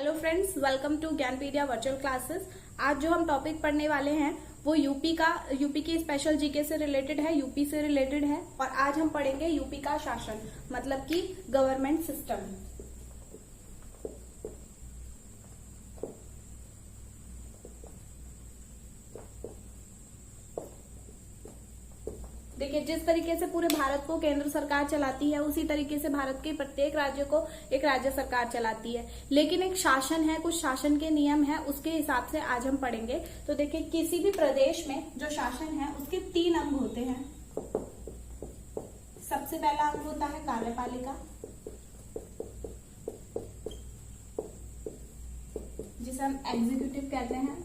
Hello friends, welcome to Gyanpedia virtual classes. आज जो हम टॉपिक पढ़ने वाले हैं वो यूपी की स्पेशल जीके से रिलेटेड है, यूपी से रिलेटेड है। और आज हम पढ़ेंगे यूपी का शासन, मतलब कि गवर्नमेंट सिस्टम। देखिए, जिस तरीके से पूरे भारत को केंद्र सरकार चलाती है उसी तरीके से भारत के प्रत्येक राज्य को एक राज्य सरकार चलाती है। लेकिन एक शासन है, कुछ शासन के नियम है, उसके हिसाब से आज हम पढ़ेंगे। तो देखिए, किसी भी प्रदेश में जो शासन है उसके 3 अंग होते हैं। सबसे पहला अंग होता है कार्यपालिका, जिसे हम एग्जीक्यूटिव कहते हैं।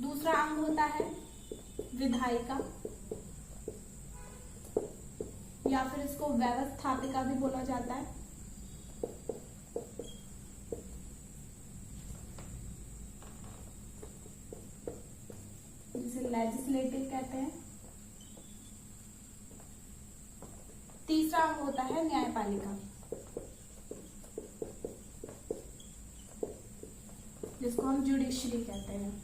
दूसरा अंग होता है विधायिका, या फिर इसको व्यवस्थापिका भी बोला जाता है। जिसे लेजिस्लेटिव कहते हैं। तीसरा अंग होता है न्यायपालिका, जिसको हम जुडिशरी कहते हैं।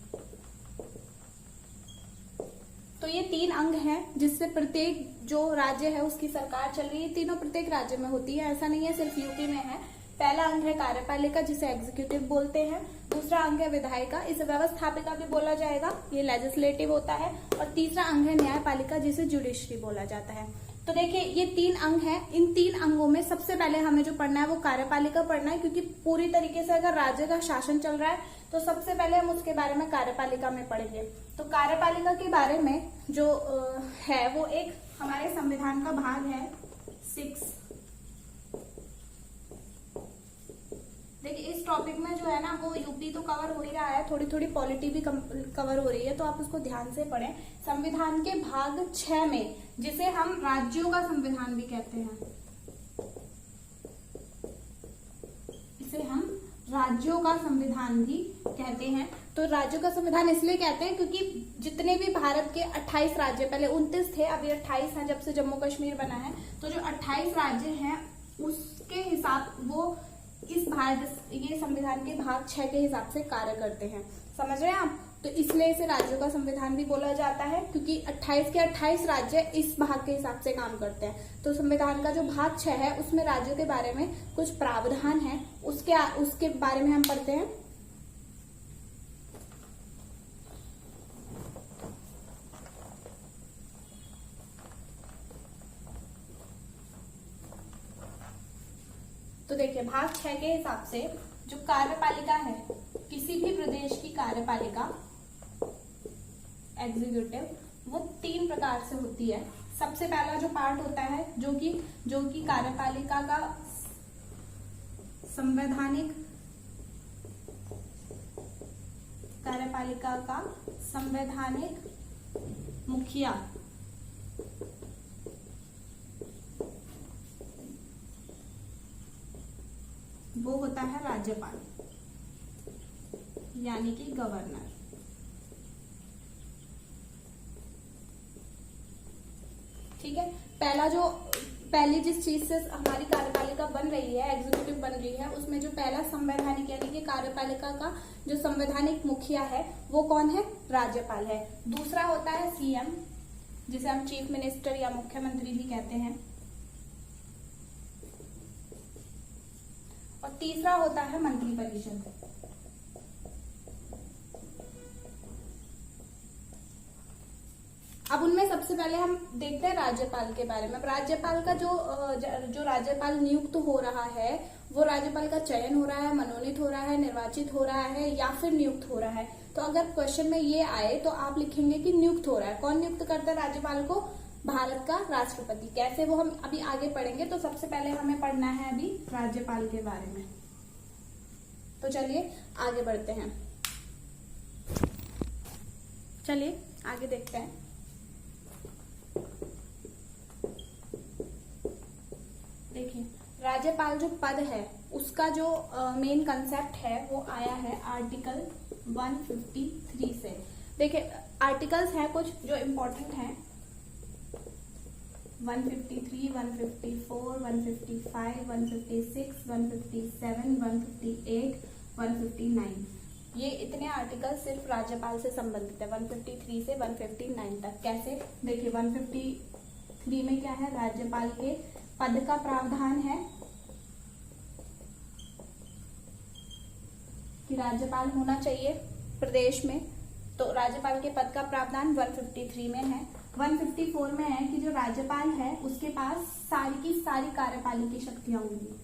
तो ये 3 अंग हैं जिससे प्रत्येक जो राज्य है उसकी सरकार चल रही है। तीनों प्रत्येक राज्य में होती है, ऐसा नहीं है सिर्फ यूपी में है। पहला अंग है कार्यपालिका, जिसे एग्जीक्यूटिव बोलते हैं। दूसरा अंग है विधायिका, इसे व्यवस्थापिका भी बोला जाएगा, ये लेजिस्लेटिव होता है। और तीसरा अंग है न्यायपालिका, जिसे जुडिशरी बोला जाता है। तो देखिए, ये 3 अंग हैं। इन 3 अंगों में सबसे पहले हमें जो पढ़ना है वो कार्यपालिका पढ़ना है, क्योंकि पूरी तरीके से अगर राज्य का शासन चल रहा है तो सबसे पहले हम उसके बारे में कार्यपालिका में पढ़ेंगे। तो कार्यपालिका के बारे में जो है वो एक हमारे संविधान का भाग है 6। देखिए, इस टॉपिक में जो है ना वो यूपी तो कवर हो ही रहा है, थोड़ी थोड़ी पॉलिटी भी कवर हो रही है, तो आप उसको ध्यान से पढ़ें। संविधान के भाग 6 में, जिसे हम राज्यों का संविधान भी कहते हैं, इसे हम राज्यों का संविधान भी कहते हैं। तो राज्यों का संविधान इसलिए कहते हैं क्योंकि जितने भी भारत के 28 राज्य, पहले 29 थे, अभी 28 हैं जब से जम्मू कश्मीर बना है। तो जो 28 राज्य हैं उसके हिसाब वो इस ये संविधान के भाग 6 के हिसाब से कार्य करते हैं। समझ रहे हैं आप? तो इसलिए इसे राज्यों का संविधान भी बोला जाता है, क्योंकि 28 के 28 राज्य इस भाग के हिसाब से काम करते हैं। तो संविधान का जो भाग 6 है उसमें राज्यों के बारे में कुछ प्रावधान है, उसके बारे में हम पढ़ते हैं। तो देखिए, भाग 6 के हिसाब से जो कार्यपालिका है, किसी भी प्रदेश की कार्यपालिका एग्जीक्यूटिव, वो 3 प्रकार से होती है। सबसे पहला जो पार्ट होता है जो कि कार्यपालिका का संवैधानिक मुखिया, वो होता है राज्यपाल, यानी कि गवर्नर। ठीक है, पहली जिस चीज से हमारी कार्यपालिका बन रही है, एग्जीक्यूटिव बन रही है, उसमें जो पहला संवैधानिक यानी कि कार्यपालिका का जो संवैधानिक मुखिया है वो कौन है? राज्यपाल है। दूसरा होता है सीएम, जिसे हम चीफ मिनिस्टर या मुख्यमंत्री भी कहते हैं। और तीसरा होता है मंत्रिपरिषद। अब उनमें सबसे पहले हम देखते हैं राज्यपाल के बारे में। राज्यपाल का जो राज्यपाल नियुक्त हो रहा है, वो राज्यपाल का चयन हो रहा है, मनोनीत हो रहा है, निर्वाचित हो रहा है, या फिर नियुक्त हो रहा है। तो अगर क्वेश्चन में ये आए तो आप लिखेंगे कि नियुक्त हो रहा है। कौन नियुक्त करता है राज्यपाल को? भारत का राष्ट्रपति। कैसे, वो हम अभी आगे पढ़ेंगे। तो सबसे पहले हमें पढ़ना है अभी राज्यपाल के बारे में। तो चलिए आगे बढ़ते हैं, चलिए आगे देखते हैं। देखिए, राज्यपाल जो पद है उसका जो मेन कंसेप्ट है वो आया है आर्टिकल 153 से। देखिए, आर्टिकल्स हैं कुछ जो इम्पोर्टेंट हैं। 153, 154, 155, 156, 157, 158, 159, ये इतने आर्टिकल सिर्फ राज्यपाल से संबंधित है। 153 से 159 तक। कैसे? देखिए 153 में क्या है, राज्यपाल के पद का प्रावधान है कि राज्यपाल होना चाहिए प्रदेश में, तो राज्यपाल के पद का प्रावधान 153 में है। 154 में है कि जो राज्यपाल है उसके पास सारी की सारी कार्यपालिकी शक्तियां होंगी।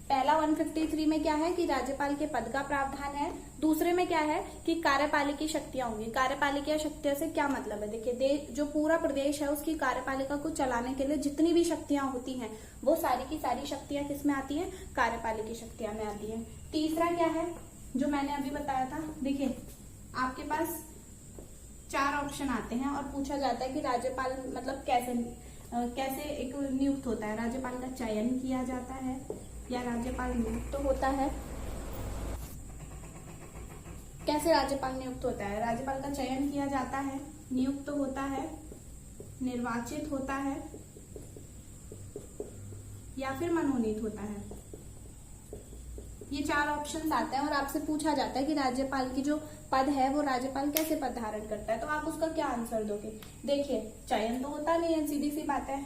पहला 153 में क्या है कि राज्यपाल के पद का प्रावधान है। दूसरे में क्या है कि कार्यपालिकी शक्तियां होंगी। कार्यपालिका शक्तियों से क्या मतलब है? देखिए, जो पूरा प्रदेश है उसकी कार्यपालिका को चलाने के लिए जितनी भी शक्तियां होती हैं वो सारी की सारी शक्तियां किस में आती हैं? कार्यपालिकी शक्तियां में आती हैं। तीसरा क्या है जो मैंने अभी बताया था, देखिए आपके पास 4 ऑप्शन आते हैं और पूछा जाता है कि राज्यपाल मतलब कैसे एक नियुक्त होता है। राज्यपाल का चयन किया जाता है या राज्यपाल नियुक्त होता है। कैसे राज्यपाल नियुक्त होता है? राज्यपाल का चयन किया जाता है, नियुक्त होता है, निर्वाचित होता है या फिर मनोनीत होता है। ये 4 ऑप्शंस आते हैं और आपसे पूछा जाता है कि राज्यपाल की जो पद है वो राज्यपाल कैसे पद धारण करता है, तो आप उसका क्या आंसर दोगे? देखिए चयन तो होता नहीं है, सीधी सी बात है।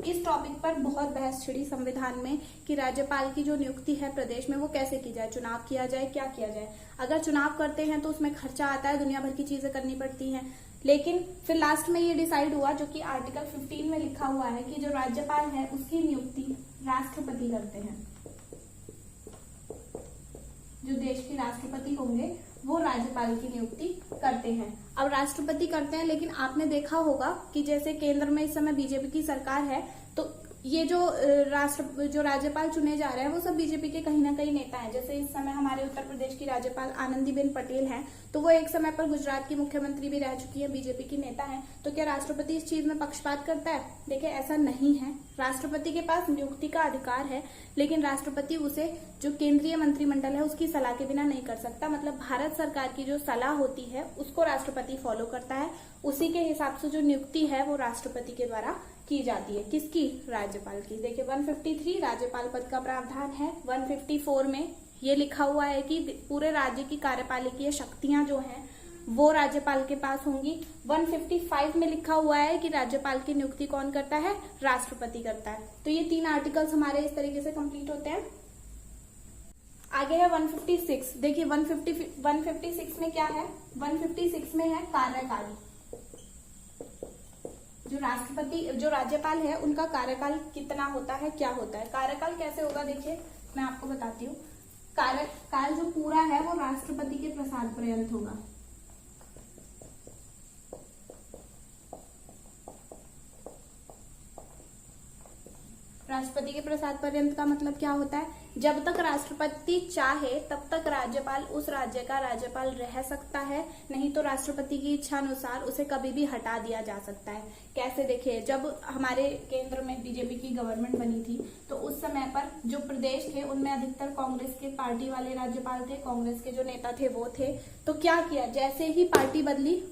इस टॉपिक पर बहुत बहस छिड़ी संविधान में कि राज्यपाल की जो नियुक्ति है प्रदेश में वो कैसे की जाए, चुनाव किया जाए, क्या किया जाए। अगर चुनाव करते हैं तो उसमें खर्चा आता है, दुनिया भर की चीजें करनी पड़ती हैं, लेकिन फिर लास्ट में ये डिसाइड हुआ जो कि आर्टिकल 15 में लिखा हुआ है कि जो राज्यपाल है उसकी नियुक्ति राष्ट्रपति करते हैं। जो देश के राष्ट्रपति होंगे वो राज्यपाल की नियुक्ति करते हैं। अब राष्ट्रपति करते हैं, लेकिन आपने देखा होगा कि जैसे केंद्र में इस समय बीजेपी की सरकार है, तो ये जो राज्यपाल चुने जा रहे हैं वो सब बीजेपी के कहीं ना कहीं नेता हैं। जैसे इस समय हमारे उत्तर प्रदेश की राज्यपाल आनंदीबेन पटेल हैं, तो वो एक समय पर गुजरात की मुख्यमंत्री भी रह चुकी है, बीजेपी की नेता हैं। तो क्या राष्ट्रपति इस चीज में पक्षपात करता है? देखिए ऐसा नहीं है। राष्ट्रपति के पास नियुक्ति का अधिकार है, लेकिन राष्ट्रपति उसे जो केंद्रीय मंत्रिमंडल है उसकी सलाह के बिना नहीं कर सकता। मतलब भारत सरकार की जो सलाह होती है उसको राष्ट्रपति फॉलो करता है, उसी के हिसाब से जो नियुक्ति है वो राष्ट्रपति के द्वारा की जाती है। किसकी? राज्यपाल की। देखिए 153 राज्यपाल पद का प्रावधान है। 154 में ये लिखा हुआ है कि पूरे राज्य की कार्यपालिकीय शक्तियां जो हैं वो राज्यपाल के पास होंगी। 155 में लिखा हुआ है कि राज्यपाल की नियुक्ति कौन करता है? राष्ट्रपति करता है। तो ये 3 आर्टिकल्स हमारे इस तरीके से कंप्लीट होते हैं। आगे है 156। देखिए 156 में क्या है? 156 में है कार्यकाल। जो राज्यपाल है उनका कार्यकाल कितना होता है, क्या होता है? कार्यकाल कैसे होगा देखिए मैं आपको बताती हूँ। कार्यकाल जो पूरा है वो राष्ट्रपति के प्रसाद पर्यंत होगा। राष्ट्रपति के प्रसाद पर्यंत का मतलब क्या होता है? जब तक राष्ट्रपति चाहे तब तक राज्यपाल उस राज्य का राज्यपाल रह सकता है, नहीं तो राष्ट्रपति की इच्छा अनुसार उसे कभी भी हटा दिया जा सकता है। कैसे? देखिए जब हमारे केंद्र में बीजेपी की गवर्नमेंट बनी थी तो उस समय पर जो प्रदेश थे उनमें अधिकतर कांग्रेस के पार्टी वाले राज्यपाल थे, कांग्रेस के जो नेता थे वो थे। तो क्या किया, जैसे ही पार्टी बदली,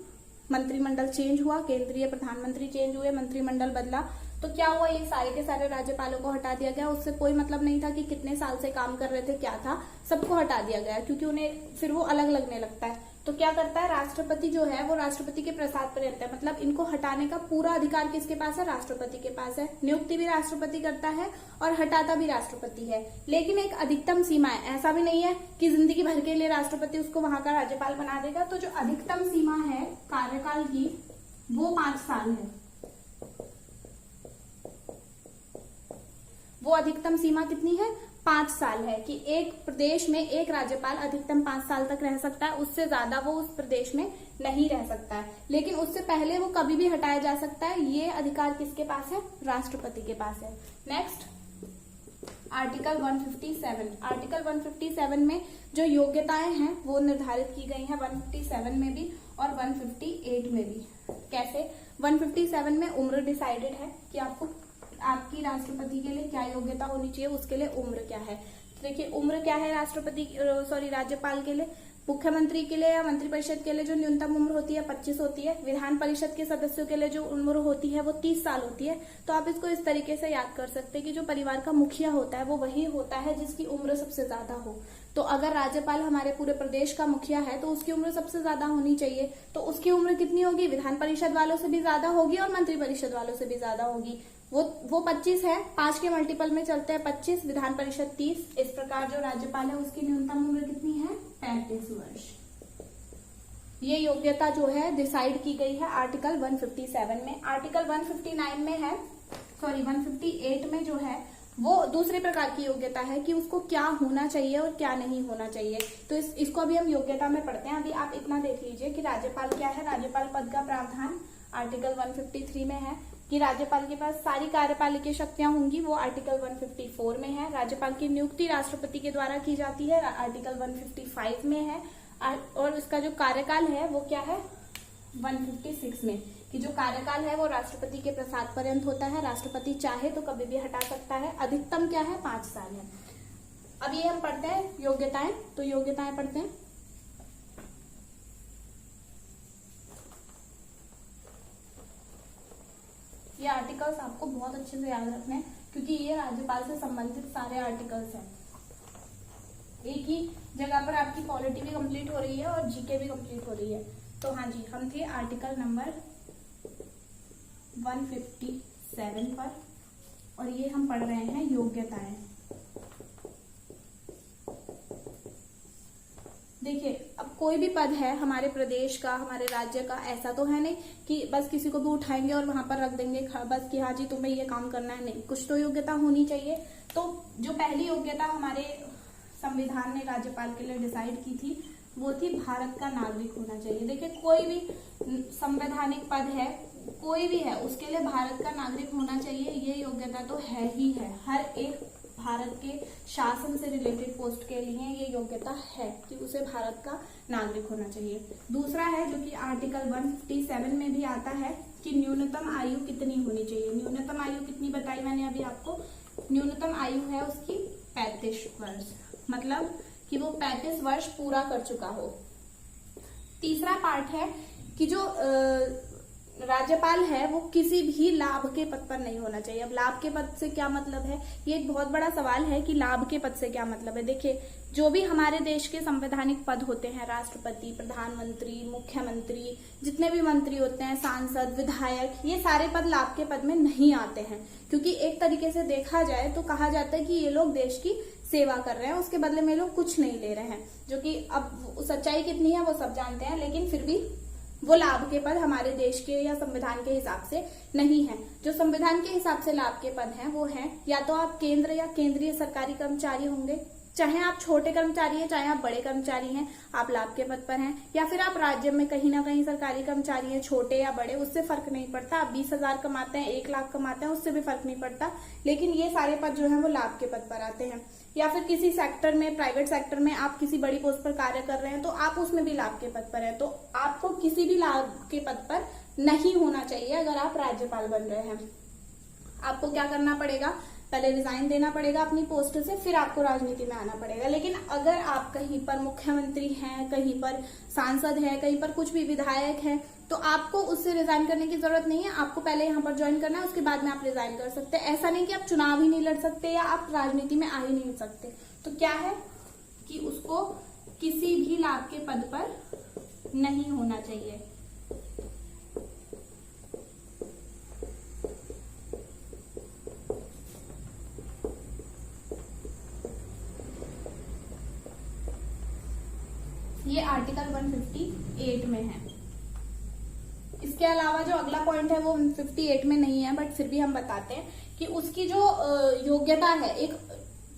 मंत्रिमंडल चेंज हुआ, केंद्रीय प्रधानमंत्री चेंज हुए, मंत्रिमंडल बदला, तो क्या हुआ, ये सारे के सारे राज्यपालों को हटा दिया गया। उससे कोई मतलब नहीं था कि कितने साल से काम कर रहे थे, क्या था, सबको हटा दिया गया, क्योंकि उन्हें फिर वो अलग लगने लगता है। तो क्या करता है राष्ट्रपति जो है वो राष्ट्रपति के प्रसाद पर्यंत है, मतलब इनको हटाने का पूरा अधिकार किसके पास है? राष्ट्रपति के पास है। नियुक्ति भी राष्ट्रपति करता है और हटाता भी राष्ट्रपति है, लेकिन एक अधिकतम सीमा है। ऐसा भी नहीं है कि जिंदगी भर के लिए राष्ट्रपति उसको वहां का राज्यपाल बना देगा। तो जो अधिकतम सीमा है कार्यकाल की वो 5 साल है। वो अधिकतम सीमा कितनी है? 5 साल है कि एक प्रदेश में एक राज्यपाल अधिकतम 5 साल तक रह सकता है, उससे ज्यादा वो उस प्रदेश में नहीं रह सकता है। लेकिन उससे पहले वो कभी भी हटाया जा सकता है। ये अधिकार किसके पास है? राष्ट्रपति के पास है। Next article 157। आर्टिकल 157 में जो योग्यताएं हैं वो निर्धारित की गई हैं, 157 में भी और 158 में भी। कैसे? 157 में उम्र डिसाइडेड है कि आपकी राष्ट्रपति के लिए क्या योग्यता होनी चाहिए, उसके लिए उम्र क्या है। देखिए उम्र क्या है राज्यपाल के लिए, मुख्यमंत्री के लिए या मंत्रिपरिषद के लिए जो न्यूनतम उम्र होती है 25 होती है। विधान परिषद के सदस्यों के लिए जो उम्र होती है वो 30 साल होती है। तो आप इसको इस तरीके से याद कर सकते हैं कि जो परिवार का मुखिया होता है वो वही होता है जिसकी उम्र सबसे ज्यादा हो। तो अगर राज्यपाल हमारे पूरे प्रदेश का मुखिया है तो उसकी उम्र सबसे ज्यादा होनी चाहिए। तो उसकी उम्र कितनी होगी? विधान परिषद वालों से भी ज्यादा होगी और मंत्रिपरिषद वालों से भी ज्यादा होगी। वो 25 है, 5 के मल्टीपल में चलते हैं 25, विधान परिषद 30। इस प्रकार जो राज्यपाल है उसकी न्यूनतम उम्र कितनी है? 35 वर्ष। ये योग्यता जो है डिसाइड की गई है आर्टिकल 157 में। आर्टिकल 159 में है, 158 में जो है वो दूसरे प्रकार की योग्यता है कि उसको क्या होना चाहिए और क्या नहीं होना चाहिए। तो इसको अभी हम योग्यता में पढ़ते हैं। अभी आप इतना देख लीजिए कि राज्यपाल क्या है। राज्यपाल पद का प्रावधान आर्टिकल 153 में है कि राज्यपाल के पास सारी कार्यपालिकीय शक्तियां होंगी, वो आर्टिकल 154 में है। राज्यपाल की नियुक्ति राष्ट्रपति के द्वारा की जाती है, आर्टिकल 155 में है। और उसका जो कार्यकाल है वो क्या है? 156 में, कि जो कार्यकाल है वो राष्ट्रपति के प्रसाद पर्यंत होता है। राष्ट्रपति चाहे तो कभी भी हटा सकता है। अधिकतम क्या है? 5 साल है। अब ये हम पढ़ते हैं योग्यताएं। तो योग्यताएं पढ़ते हैं। ये आर्टिकल्स आपको बहुत अच्छे से याद रखने हैं क्योंकि ये राज्यपाल से संबंधित सारे आर्टिकल्स हैं। एक ही जगह पर आपकी पॉलिटी भी कंप्लीट हो रही है और जीके भी कंप्लीट हो रही है। तो हाँ जी, हम थे आर्टिकल नंबर 157 पर और ये हम पढ़ रहे हैं योग्यताएं। देखिए अब कोई भी पद है हमारे प्रदेश का, हमारे राज्य का, ऐसा तो है नहीं कि बस किसी को भी उठाएंगे और वहां पर रख देंगे बस कि हाँ जी तुम्हें ये काम करना है। नहीं, कुछ तो योग्यता होनी चाहिए। तो जो पहली योग्यता हमारे संविधान ने राज्यपाल के लिए डिसाइड की थी वो थी भारत का नागरिक होना चाहिए। देखिए कोई भी संवैधानिक पद है, कोई भी है, उसके लिए भारत का नागरिक होना चाहिए। ये योग्यता तो है ही है। हर एक भारत के शासन से रिलेटेड पोस्ट के लिए ये योग्यता है कि उसे भारत का नागरिक होना चाहिए। दूसरा है जो कि आर्टिकल 157 में भी आता है कि न्यूनतम आयु कितनी होनी चाहिए। न्यूनतम आयु कितनी बताई मैंने अभी आपको? न्यूनतम आयु है उसकी 35 वर्ष, मतलब कि वो 35 वर्ष पूरा कर चुका हो। तीसरा पार्ट है कि जो राज्यपाल है वो किसी भी लाभ के पद पर नहीं होना चाहिए। अब लाभ के पद से क्या मतलब है? ये एक बहुत बड़ा सवाल है कि लाभ के पद से क्या मतलब है। देखिए जो भी हमारे देश के संवैधानिक पद होते हैं, राष्ट्रपति, प्रधानमंत्री, मुख्यमंत्री, जितने भी मंत्री होते हैं, सांसद, विधायक, ये सारे पद लाभ के पद में नहीं आते हैं। क्योंकि एक तरीके से देखा जाए तो कहा जाता है कि ये लोग देश की सेवा कर रहे हैं, उसके बदले में लोग कुछ नहीं ले रहे हैं। जो कि अब सच्चाई कितनी है वो सब जानते हैं, लेकिन फिर भी वो लाभ के पद हमारे देश के या संविधान के हिसाब से नहीं है। जो संविधान के हिसाब से लाभ के पद हैं वो हैं या तो आप केंद्र या केंद्रीय सरकारी कर्मचारी होंगे, चाहे आप छोटे कर्मचारी हैं चाहे आप बड़े कर्मचारी हैं, आप लाभ के पद पर हैं। या फिर आप राज्य में कहीं ना कहीं सरकारी कर्मचारी हैं, छोटे या बड़े, उससे फर्क नहीं पड़ता। आप 20,000 कमाते हैं, 1 लाख कमाते हैं, उससे भी फर्क नहीं पड़ता। लेकिन ये सारे पद जो है वो लाभ के पद पर आते हैं। या फिर किसी सेक्टर में, प्राइवेट सेक्टर में आप किसी बड़ी पोस्ट पर कार्य कर रहे हैं तो आप उसमें भी लाभ के पद पर हैं। तो आपको किसी भी लाभ के पद पर नहीं होना चाहिए अगर आप राज्यपाल बन रहे हैं। आपको क्या करना पड़ेगा? पहले रिजाइन देना पड़ेगा अपनी पोस्ट से, फिर आपको राजनीति में आना पड़ेगा। लेकिन अगर आप कहीं पर मुख्यमंत्री हैं, कहीं पर सांसद हैं, कहीं पर कुछ भी विधायक हैं, तो आपको उससे रिजाइन करने की जरूरत नहीं है। आपको पहले यहाँ पर ज्वाइन करना है, उसके बाद में आप रिजाइन कर सकते हैं। ऐसा नहीं कि आप चुनाव ही नहीं लड़ सकते या आप राजनीति में आ ही नहीं सकते। तो क्या है कि उसको किसी भी लाभ के पद पर नहीं होना चाहिए। ये आर्टिकल 158 में है। इसके अलावा जो अगला पॉइंट है वो 58 में नहीं है, बट फिर भी हम बताते हैं कि उसकी जो योग्यता है, एक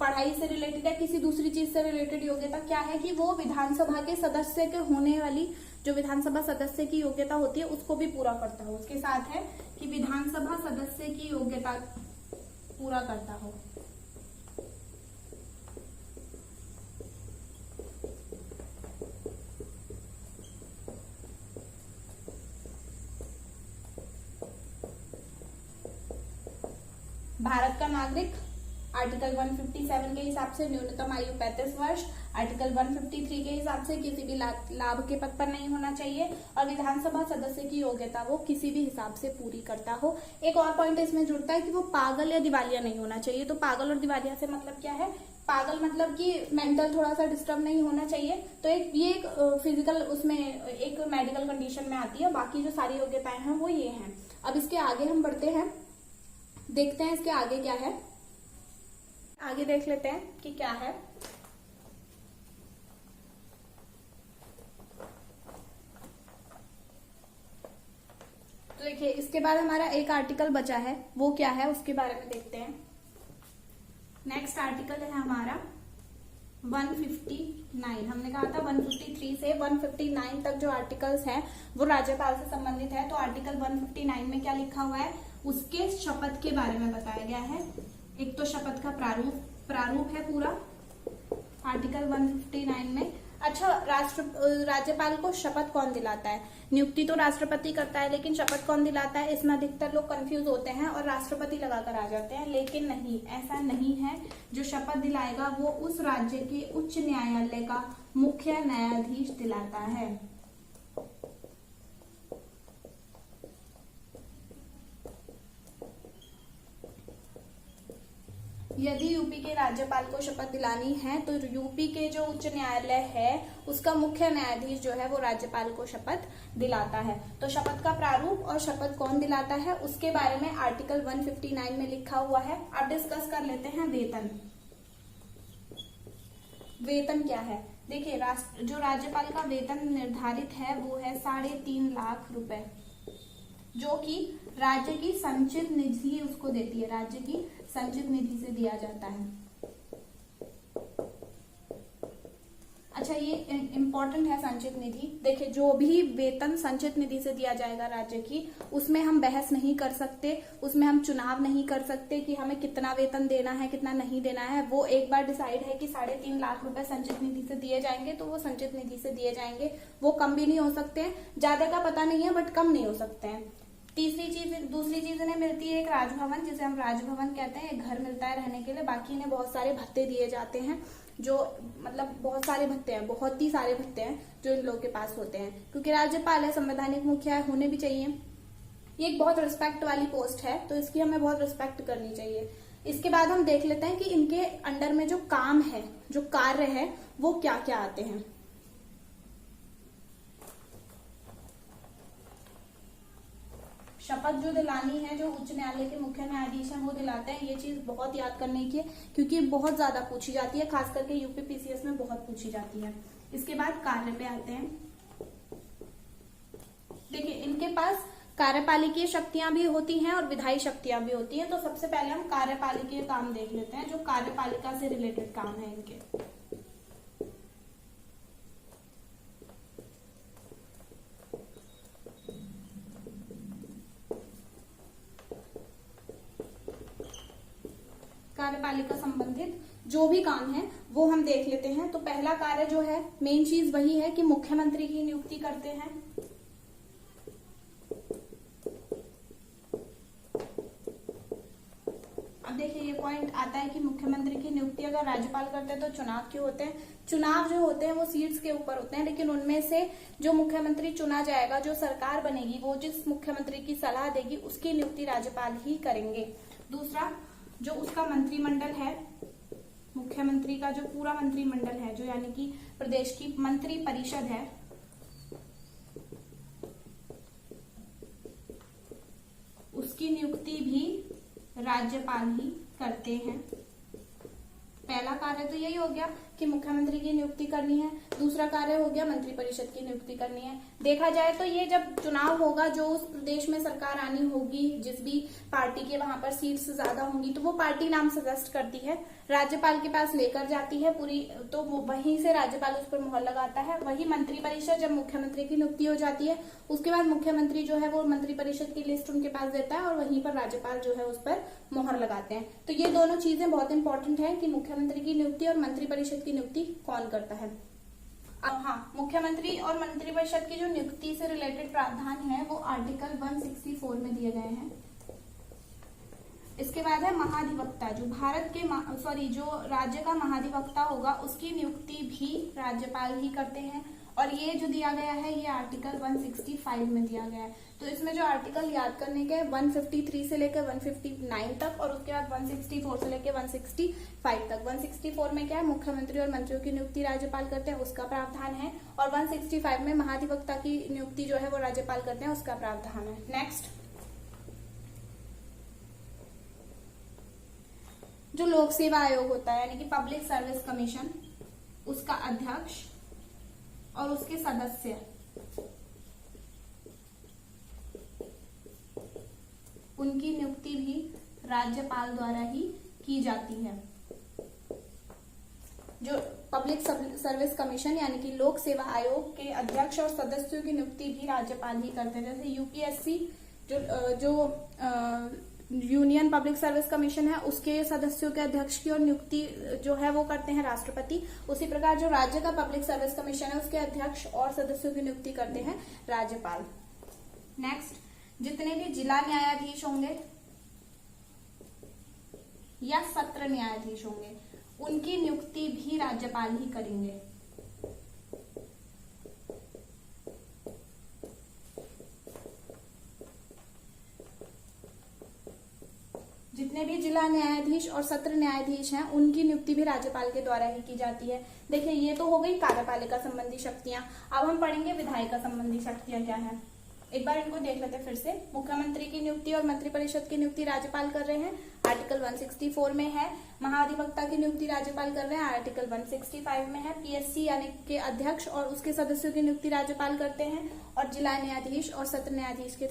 पढ़ाई से रिलेटेड या किसी दूसरी चीज से रिलेटेड योग्यता क्या है कि वो विधानसभा के सदस्य के होने वाली जो विधानसभा सदस्य की योग्यता होती है उसको भी पूरा करता हो। उसके साथ है कि विधानसभा सदस्य की योग्यता पूरा करता हो। भारत का नागरिक आर्टिकल 157 के हिसाब से न्यूनतम आयु 35 वर्ष, आर्टिकल 153 के हिसाब से किसी भी लाभ के पद पर नहीं होना चाहिए, और विधानसभा सदस्य की योग्यता वो किसी भी हिसाब से पूरी करता हो। एक और पॉइंट इसमें जुड़ता है कि वो पागल या दिवालिया नहीं होना चाहिए। तो पागल और दिवालिया से मतलब क्या है? पागल मतलब कि मेंटल थोड़ा सा डिस्टर्ब नहीं होना चाहिए। तो ये एक फिजिकल उसमें एक मेडिकल कंडीशन में आती है। बाकी जो सारी योग्यताएं हैं वो ये हैं। अब इसके आगे हम बढ़ते हैं, देखते हैं इसके आगे क्या है। आगे देख लेते हैं कि क्या है। तो देखिए इसके बाद हमारा एक आर्टिकल बचा है, वो क्या है उसके बारे में देखते हैं। नेक्स्ट आर्टिकल है हमारा 159। हमने कहा था 153 से 159 तक जो आर्टिकल्स हैं वो राज्यपाल से संबंधित है। तो आर्टिकल 159 में क्या लिखा हुआ है? उसके शपथ के बारे में बताया गया है। एक तो शपथ का प्रारूप है पूरा आर्टिकल 159 में। अच्छा, राज्यपाल को शपथ कौन दिलाता है? नियुक्ति तो राष्ट्रपति करता है, लेकिन शपथ कौन दिलाता है? इसमें अधिकतर लोग कंफ्यूज होते हैं और राष्ट्रपति लगाकर आ जाते हैं, लेकिन नहीं, ऐसा नहीं है। जो शपथ दिलाएगा वो उस राज्य के उच्च न्यायालय का मुख्य न्यायाधीश दिलाता है। यदि यूपी के राज्यपाल को शपथ दिलानी है तो यूपी के जो उच्च न्यायालय है उसका मुख्य न्यायाधीश जो है वो राज्यपाल को शपथ दिलाता है। तो शपथ का प्रारूप और शपथ कौन दिलाता है उसके बारे में आर्टिकल 159 में लिखा हुआ है। अब डिस्कस कर लेते हैं वेतन। वेतन क्या है? देखिए, जो राज्यपाल का वेतन निर्धारित है वो है 3.5 लाख रुपए, जो कि राज्य की संचित निधि उसको देती है। राज्य की संचित निधि से दिया जाता है। अच्छा, ये इम्पोर्टेंट है संचित निधि। देखिए, जो भी वेतन संचित निधि से दिया जाएगा राज्य की, उसमें हम बहस नहीं कर सकते, उसमें हम चुनाव नहीं कर सकते कि हमें कितना वेतन देना है कितना नहीं देना है। वो एक बार डिसाइड है कि 3.5 लाख रुपए संचित निधि से दिए जाएंगे तो वो संचित निधि से दिए जाएंगे। वो कम भी नहीं हो सकते हैं, ज्यादा का पता नहीं है बट कम नहीं हो सकते हैं। दूसरी चीज इन्हें मिलती है एक राजभवन, जिसे हम राजभवन कहते हैं। एक घर मिलता है रहने के लिए। बाकी इन्हें बहुत सारे भत्ते दिए जाते हैं, जो मतलब बहुत सारे भत्ते हैं, बहुत ही सारे भत्ते हैं जो इन लोगों के पास होते हैं, क्योंकि राज्यपाल है, संवैधानिक मुखिया है, होने भी चाहिए। ये एक बहुत रिस्पेक्ट वाली पोस्ट है, तो इसकी हमें बहुत रिस्पेक्ट करनी चाहिए। इसके बाद हम देख लेते हैं कि इनके अंडर में जो काम है, जो कार्य है, वो क्या क्या आते हैं। शपथ जो दिलानी है, जो उच्च न्यायालय के मुख्य न्यायाधीश हैं वो दिलाते हैं। ये चीज बहुत याद करने की है, क्योंकि बहुत ज्यादा पूछी जाती है, खास करके यूपीपीसीएस में बहुत पूछी जाती है। इसके बाद कार्य पे आते हैं। देखिए, इनके पास कार्यपालिकीय शक्तियां भी होती हैं और विधायी शक्तियां भी होती हैं। तो सबसे पहले हम कार्यपालिकीय काम देख लेते हैं, जो कार्यपालिका से रिलेटेड काम है इनके। कार्यपालिका संबंधित जो भी काम है वो हम देख लेते हैं। तो पहला कार्य जो है, मेन चीज वही है कि मुख्यमंत्री की नियुक्ति करते हैं। अब देखिए, ये पॉइंट आता है कि मुख्यमंत्री की नियुक्ति अगर राज्यपाल करते हैं तो चुनाव क्यों होते हैं? चुनाव जो होते हैं वो सीट्स के ऊपर होते हैं, लेकिन उनमें से जो मुख्यमंत्री चुना जाएगा, जो सरकार बनेगी, वो जिस मुख्यमंत्री की सलाह देगी उसकी नियुक्ति राज्यपाल ही करेंगे। दूसरा, जो उसका मंत्रिमंडल है, मुख्यमंत्री का जो पूरा मंत्रिमंडल है, जो यानी कि प्रदेश की मंत्री परिषद है, उसकी नियुक्ति भी राज्यपाल ही करते हैं। पहला कार्य तो यही हो गया कि मुख्यमंत्री की नियुक्ति करनी है। दूसरा कार्य हो गया मंत्री परिषद की नियुक्ति करनी है। देखा जाए तो ये जब चुनाव होगा, जो उस प्रदेश में सरकार आनी होगी, जिस भी पार्टी के वहां पर सीट्स ज्यादा होंगी, तो वो पार्टी नाम सजेस्ट करती है, राज्यपाल के पास लेकर जाती है पूरी, तो वहीं से राज्यपाल उस पर मुहर लगाता है। वही मंत्री परिषद, जब मुख्यमंत्री की नियुक्ति हो जाती है उसके बाद मुख्यमंत्री जो है वो मंत्री परिषद की लिस्ट उनके पास देता है और वहीं पर राज्यपाल जो है उस पर मुहर लगाते हैं। तो ये दोनों चीजें बहुत इंपॉर्टेंट है कि मुख्यमंत्री की नियुक्ति और मंत्री परिषद की नियुक्ति कौन करता है। अब हाँ, मुख्यमंत्री और मंत्री परिषद की जो नियुक्ति से रिलेटेड प्रावधान है वो आर्टिकल 164 में दिए गए हैं। इसके बाद है महाधिवक्ता, जो भारत के जो राज्य का महाधिवक्ता होगा उसकी नियुक्ति भी राज्यपाल ही करते हैं। और ये जो दिया गया है ये आर्टिकल 165 में दिया गया है। तो इसमें जो आर्टिकल याद करने के 153 से लेकर 159 तक और उसके बाद 164 से लेकर 165 तक। 164 में क्या है, मुख्यमंत्री और मंत्रियों की नियुक्ति राज्यपाल करते हैं, उसका प्रावधान है। और 165 में महाधिवक्ता की नियुक्ति जो है वो राज्यपाल करते हैं, उसका प्रावधान है। नेक्स्ट, जो लोक सेवा आयोग होता है यानी कि पब्लिक सर्विस कमीशन, उसका अध्यक्ष और उसके सदस्य उनकी नियुक्ति भी राज्यपाल द्वारा ही की जाती है। जो पब्लिक सर्विस कमीशन यानी कि लोक सेवा आयोग के अध्यक्ष और सदस्यों की नियुक्ति भी राज्यपाल ही करते हैं। जैसे यूपीएससी जो यूनियन पब्लिक सर्विस कमीशन है उसके सदस्यों के अध्यक्ष की और नियुक्ति जो है वो करते हैं राष्ट्रपति। उसी प्रकार जो राज्य का पब्लिक सर्विस कमीशन है उसके अध्यक्ष और सदस्यों की नियुक्ति करते हैं राज्यपाल। नेक्स्ट, जितने भी जिला न्यायाधीश होंगे या सत्र न्यायाधीश होंगे उनकी नियुक्ति भी राज्यपाल ही करेंगे। जितने भी जिला न्यायाधीश और सत्र न्यायाधीश हैं उनकी नियुक्ति भी राज्यपाल के द्वारा ही की जाती है। देखिए ये तो हो गई कार्यपालिका संबंधी शक्तियां। अब हम पढ़ेंगे विधायिका संबंधी शक्तियां क्या है। एक बार इनको देख लेते हैं फिर से। मुख्यमंत्री की नियुक्ति और मंत्रिपरिषद की नियुक्ति राज्यपाल कर रहे हैं, आर्टिकल 164 में है। महाधिवक्ता की नियुक्ति राज्यपाल कर रहे हैं, आर्टिकल 165 में है। पीएससी यानी के अध्यक्ष और उसके सदस्यों की नियुक्ति राज्यपाल करते हैं। और जिला न्यायाधीश और सत्र न्यायाधीश के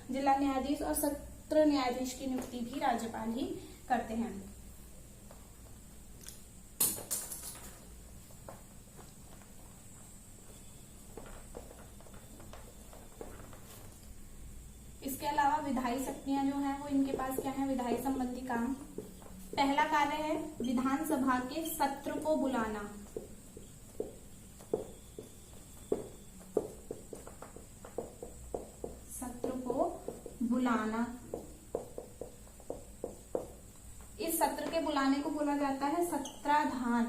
जिला न्यायाधीश और सत्र न्यायाधीश की नियुक्ति भी राज्यपाल ही करते हैं। इसके अलावा विधायी शक्तियां जो हैं वो इनके पास क्या है, विधायी संबंधी काम। पहला कार्य है विधानसभा के सत्र को बुलाना। सत्र को बुलाना, इस सत्र के बुलाने को बोला जाता है सत्राधान।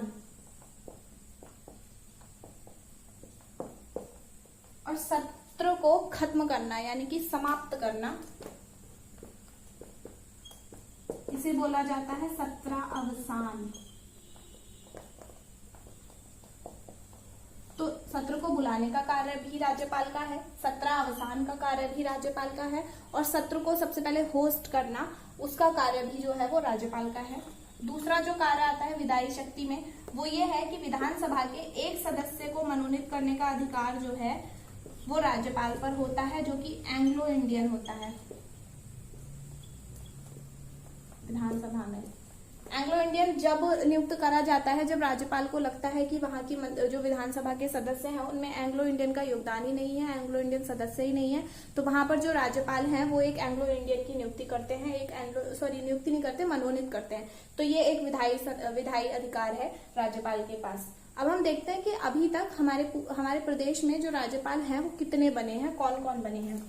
और सत्र को खत्म करना यानी कि समाप्त करना, इसे बोला जाता है सत्रावसान। तो सत्र को बुलाने का कार्य भी राज्यपाल का है, सत्रावसान का कार्य भी राज्यपाल का है, और सत्र को सबसे पहले होस्ट करना उसका कार्य भी जो है वो राज्यपाल का है। दूसरा जो कार्य आता है विधायी शक्ति में वो ये है कि विधानसभा के एक सदस्य को मनोनीत करने का अधिकार जो है वो राज्यपाल पर होता है, जो कि एंग्लो इंडियन होता है। विधानसभा में एंग्लो इंडियन जब नियुक्त करा जाता है जब राज्यपाल को लगता है कि वहां की जो विधानसभा के सदस्य हैं उनमें एंग्लो इंडियन का योगदान ही नहीं है, एंग्लो इंडियन सदस्य ही नहीं है, तो वहां पर जो राज्यपाल हैं वो एक एंग्लो इंडियन की नियुक्ति करते हैं, नियुक्ति नहीं करते, मनोनीत करते हैं। तो ये एक विधायी अधिकार है राज्यपाल के पास। अब हम देखते हैं कि अभी तक हमारे प्रदेश में जो राज्यपाल हैं वो कितने बने हैं, कौन कौन बने हैं।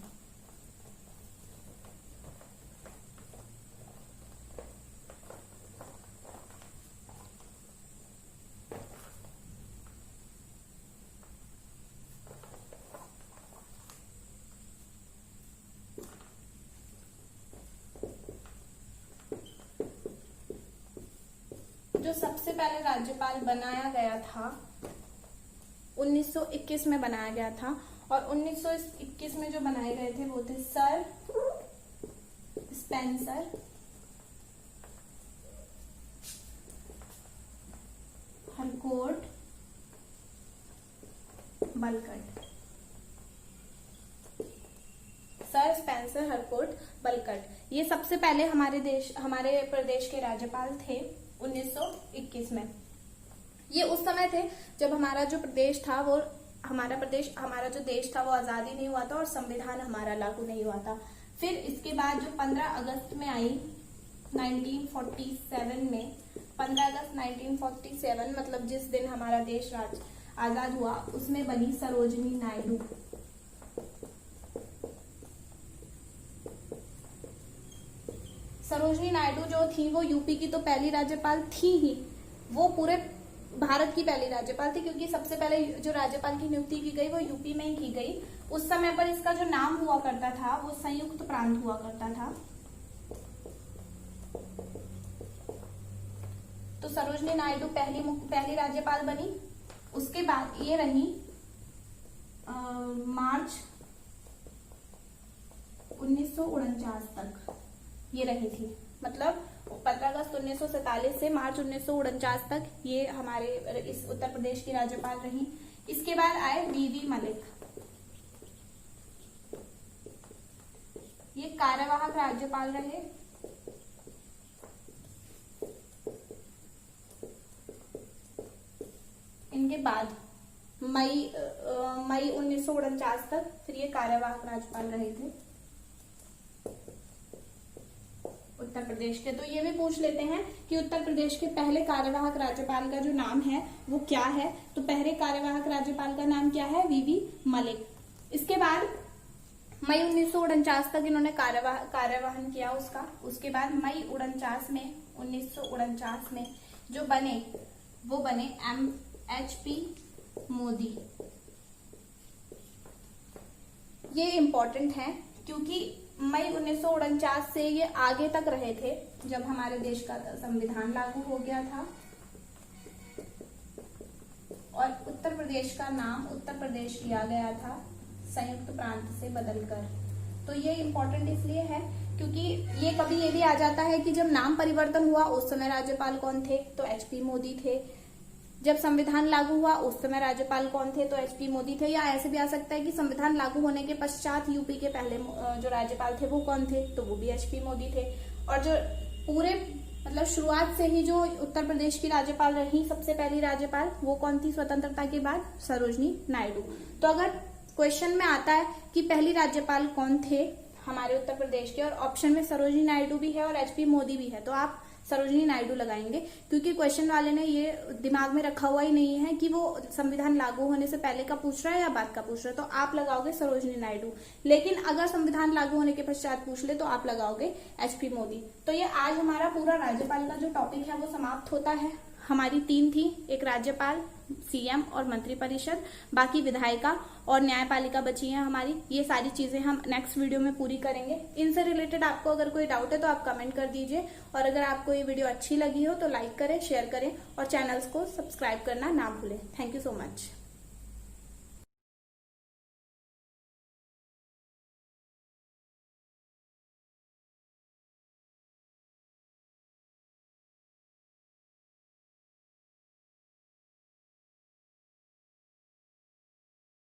जो सबसे पहले राज्यपाल बनाया गया था 1921 में बनाया गया था, और 1921 में जो बनाए गए थे वो थे sir Spencer Harcourt बलकट। Sir Spencer Harcourt बलकट ये सबसे पहले हमारे प्रदेश के राज्यपाल थे 1921 में। ये उस समय थे जब हमारा जो प्रदेश था वो हमारा जो देश था वो आजादी नहीं हुआ था और संविधान हमारा लागू नहीं हुआ था। फिर इसके बाद जो 15 अगस्त में आई 1947 में, 15 अगस्त 1947 मतलब जिस दिन हमारा देश आजाद हुआ उसमें बनी सरोजिनी नायडू। सरोजनी नायडू जो थी वो यूपी की तो पहली राज्यपाल थी ही, वो पूरे भारत की पहली राज्यपाल थी, क्योंकि सबसे पहले जो राज्यपाल की नियुक्ति की गई वो यूपी में ही की गई। उस समय पर इसका जो नाम हुआ करता था वो संयुक्त प्रांत हुआ करता था। तो सरोजनी नायडू पहली राज्यपाल बनी। उसके बाद ये रही मार्च 1949 तक ये रही थी, मतलब 15 अगस्त 1947 से मार्च 1949 तक ये हमारे इस उत्तर प्रदेश की राज्यपाल रही। इसके बाद आए वीवी मलिक, ये कार्यवाहक राज्यपाल रहे। इनके बाद मई 1949 तक फिर ये कार्यवाहक राज्यपाल रहे थे उत्तर प्रदेश के। तो ये भी पूछ लेते हैं कि उत्तर प्रदेश के पहले कार्यवाहक राज्यपाल का जो नाम है वो क्या है। तो पहले कार्यवाहक राज्यपाल का नाम क्या है? वीवी मलिक। इसके बाद मई 1949 तक इन्होंने कार्यवाहन किया उसका। उसके बाद मई 1949 में जो बने वो बने MHP मोदी। ये इम्पोर्टेंट है क्योंकि मई 1949 से ये आगे तक रहे थे जब हमारे देश का संविधान लागू हो गया था, और उत्तर प्रदेश का नाम उत्तर प्रदेश किया गया था संयुक्त प्रांत से बदलकर। तो ये इम्पोर्टेंट इसलिए है क्योंकि ये कभी ये भी आ जाता है कि जब नाम परिवर्तन हुआ उस समय राज्यपाल कौन थे? तो HP मोदी थे। जब संविधान लागू हुआ उस समय राज्यपाल कौन थे? तो HP मोदी थे। या ऐसे भी आ सकता है कि संविधान लागू होने के पश्चात यूपी के पहले जो राज्यपाल थे वो कौन थे? तो वो भी HP मोदी थे। और जो पूरे मतलब शुरुआत से ही जो उत्तर प्रदेश की राज्यपाल रही सबसे पहली राज्यपाल, वो कौन थी स्वतंत्रता के बाद? सरोजनी नायडू। तो अगर क्वेश्चन में आता है कि पहली राज्यपाल कौन थे हमारे उत्तर प्रदेश के, और ऑप्शन में सरोजनी नायडू भी है और HP मोदी भी है, तो आप सरोजनी नायडू लगाएंगे, क्योंकि क्वेश्चन वाले ने ये दिमाग में रखा हुआ ही नहीं है कि वो संविधान लागू होने से पहले का पूछ रहा है या बाद का पूछ रहा है। तो आप लगाओगे सरोजनी नायडू। लेकिन अगर संविधान लागू होने के पश्चात पूछ ले तो आप लगाओगे HP मोदी। तो ये आज हमारा पूरा राज्यपाल का जो टॉपिक है वो समाप्त होता है। हमारी 3 थी, एक राज्यपाल, CM और मंत्रिपरिषद, बाकी विधायिका और न्यायपालिका बची है हमारी। ये सारी चीजें हम नेक्स्ट वीडियो में पूरी करेंगे। इनसे रिलेटेड आपको अगर कोई डाउट है तो आप कमेंट कर दीजिए, और अगर आपको ये वीडियो अच्छी लगी हो तो लाइक करें, शेयर करें और चैनल्स को सब्सक्राइब करना ना भूलें। Thank you so much.